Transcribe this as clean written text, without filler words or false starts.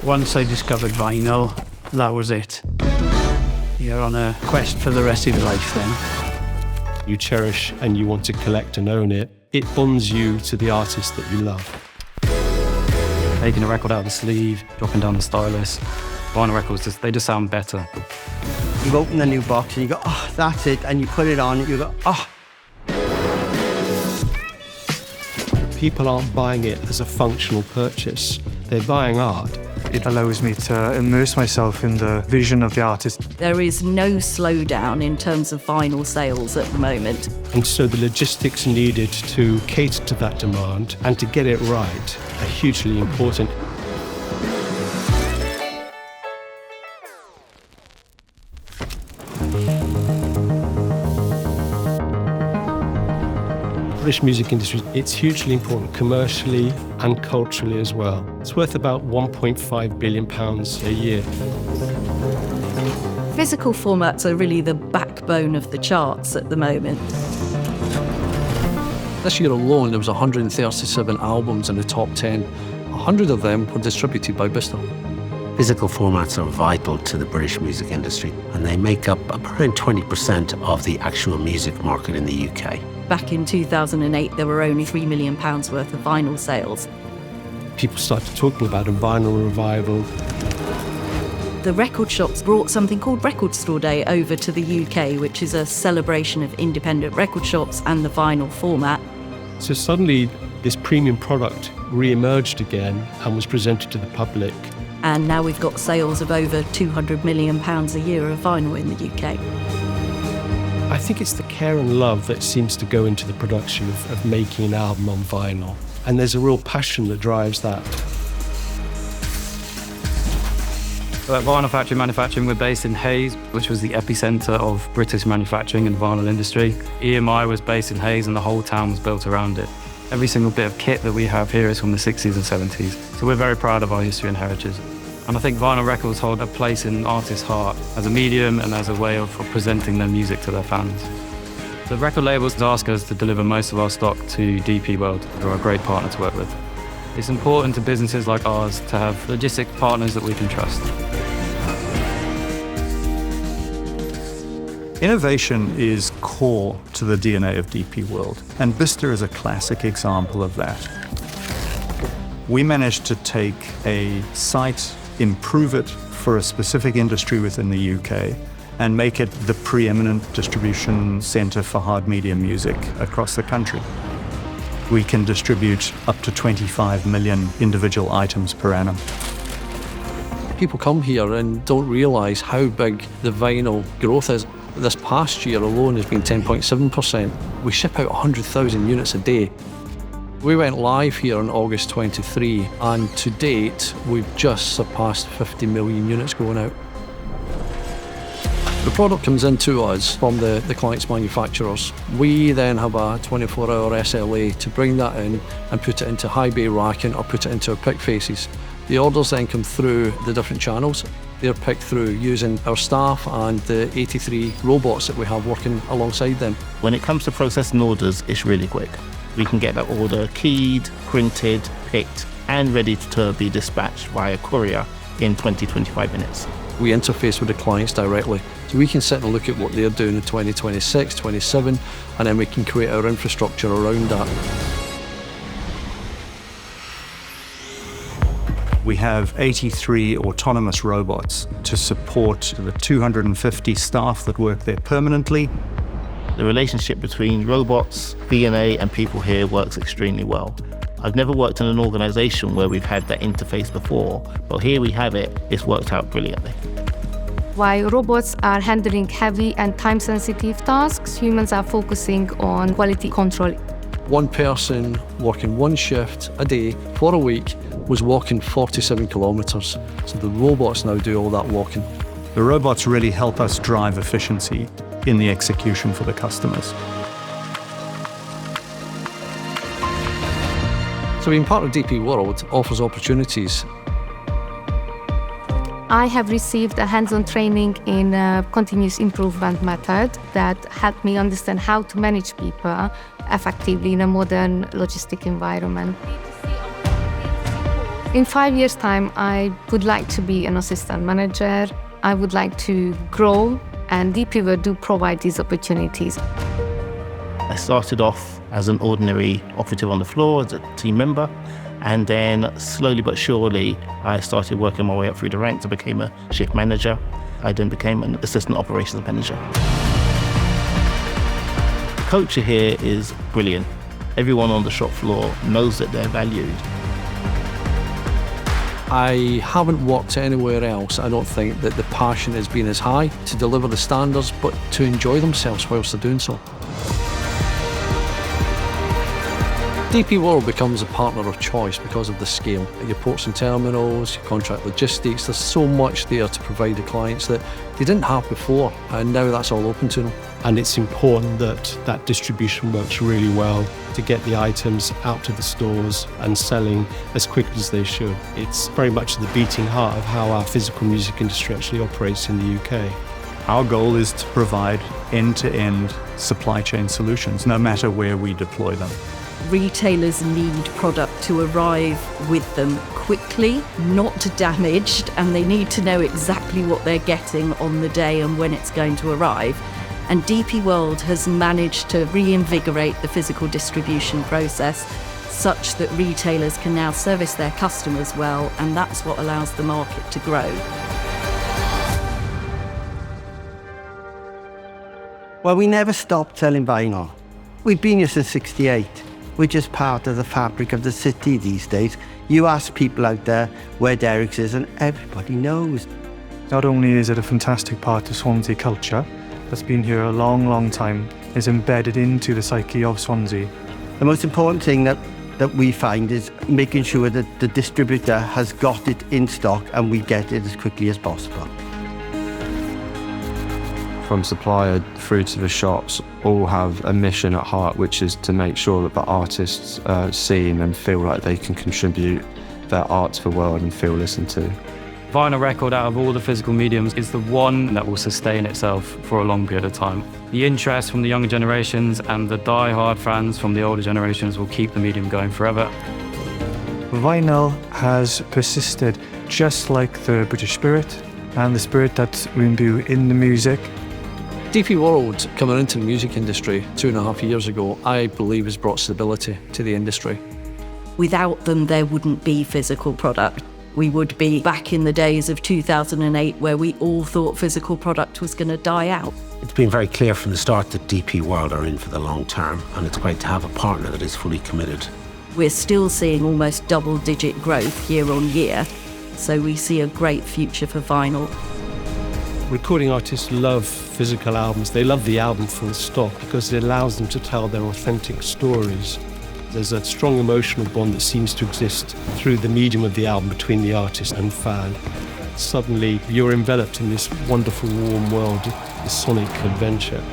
Once I discovered vinyl, that was it. You're on a quest for the rest of your life then. You cherish and you want to collect and own it. It bonds you to the artist that you love. Taking a record out of the sleeve, dropping down the stylus. Vinyl records, they just sound better. You open the new box and you go, oh, that's it, and you put it on, and you go, oh. People aren't buying it as a functional purchase. They're buying art. It allows me to immerse myself in the vision of the artist. There is no slowdown in terms of vinyl sales at the moment. And so the logistics needed to cater to that demand and to get it right are hugely important. British music industry, it's hugely important commercially and culturally as well. It's worth about £1.5 billion a year. Physical formats are really the backbone of the charts at the moment. This year alone, there was 137 albums in the top 10. 100 of them were distributed by Bicester. Physical formats are vital to the British music industry, and they make up around 20% of the actual music market in the UK. Back in 2008, there were only £3 million worth of vinyl sales. People started talking about a vinyl revival. The record shops brought something called Record Store Day over to the UK, which is a celebration of independent record shops and the vinyl format. So suddenly, this premium product re-emerged again and was presented to the public. And now we've got sales of over £200 million a year of vinyl in the UK. I think it's the care and love that seems to go into the production of making an album on vinyl. And there's a real passion that drives that. So at Vinyl Factory Manufacturing, we're based in Hayes, which was the epicentre of British manufacturing and vinyl industry. EMI was based in Hayes and the whole town was built around it. Every single bit of kit that we have here is from the 60s and 70s. So we're very proud of our history and heritage. And I think vinyl records hold a place in artists' heart as a medium and as a way of presenting their music to their fans. The record labels ask us to deliver most of our stock to DP World, who are a great partner to work with. It's important to businesses like ours to have logistic partners that we can trust. Innovation is core to the DNA of DP World, and Bicester is a classic example of that. We managed to take a site, improve it for a specific industry within the UK, and make it the preeminent distribution centre for hard media music across the country. We can distribute up to 25 million individual items per annum. People come here and don't realise how big the vinyl growth is. This past year alone has been 10.7%. We ship out 100,000 units a day. We went live here on August 23, and to date, we've just surpassed 50 million units going out. The product comes into us from the client's manufacturers. We then have a 24-hour SLA to bring that in and put it into high bay racking or put it into our pick faces. The orders then come through the different channels. They're picked through using our staff and the 83 robots that we have working alongside them. When it comes to processing orders, it's really quick. We can get that order keyed, printed, picked, and ready to be dispatched via courier in 20-25 minutes. We interface with the clients directly, so we can sit and look at what they're doing in 2026, 27, and then we can create our infrastructure around that. We have 83 autonomous robots to support the 250 staff that work there permanently. The relationship between robots, V&A, and people here works extremely well. I've never worked in an organisation where we've had that interface before, but here we have it. It's worked out brilliantly. While robots are handling heavy and time-sensitive tasks, humans are focusing on quality control. One person working one shift a day for a week was walking 47 kilometres. So the robots now do all that walking. The robots really help us drive efficiency in the execution for the customers. So being part of DP World offers opportunities. I have received a hands-on training in a continuous improvement method that helped me understand how to manage people effectively in a modern logistic environment. In 5 years' time, I would like to be an assistant manager. I would like to grow, and DP World do provide these opportunities. I started off as an ordinary operative on the floor, as a team member, and then slowly but surely I started working my way up through the ranks. I became a shift manager. I then became an assistant operations manager. The culture here is brilliant. Everyone on the shop floor knows that they're valued. I haven't worked anywhere else. I don't think that the passion has been as high to deliver the standards, but to enjoy themselves whilst they're doing so. DP World becomes a partner of choice because of the scale. Your ports and terminals, your contract logistics, there's so much there to provide the clients that they didn't have before, and now that's all open to them. And it's important that that distribution works really well to get the items out to the stores and selling as quickly as they should. It's very much the beating heart of how our physical music industry actually operates in the UK. Our goal is to provide end-to-end supply chain solutions, no matter where we deploy them. Retailers need product to arrive with them quickly, not damaged, and they need to know exactly what they're getting on the day and when it's going to arrive. And DP World has managed to reinvigorate the physical distribution process such that retailers can now service their customers well, and that's what allows the market to grow. Well, we never stopped selling vinyl. We've been here since '68. We're just part of the fabric of the city these days. You ask people out there where Derrick's is and everybody knows. Not only is it a fantastic part of Swansea culture that's been here a long, long time, is embedded into the psyche of Swansea. The most important thing that we find is making sure that the distributor has got it in stock and we get it as quickly as possible. From supplier through to the shops, all have a mission at heart, which is to make sure that the artists are seen and feel like they can contribute their art to the world and feel listened to. Vinyl record, out of all the physical mediums, is the one that will sustain itself for a long period of time. The interest from the younger generations and the die-hard fans from the older generations will keep the medium going forever. Vinyl has persisted just like the British spirit and the spirit that we imbue in the music. DP World, coming into the music industry 2.5 years ago, I believe has brought stability to the industry. Without them, there wouldn't be physical product. We would be back in the days of 2008 where we all thought physical product was going to die out. It's been very clear from the start that DP World are in for the long term, and it's great to have a partner that is fully committed. We're still seeing almost double-digit growth year on year, so we see a great future for vinyl. Recording artists love physical albums. They love the album full stop because it allows them to tell their authentic stories. There's a strong emotional bond that seems to exist through the medium of the album between the artist and fan. Suddenly, you're enveloped in this wonderful, warm world, this sonic adventure.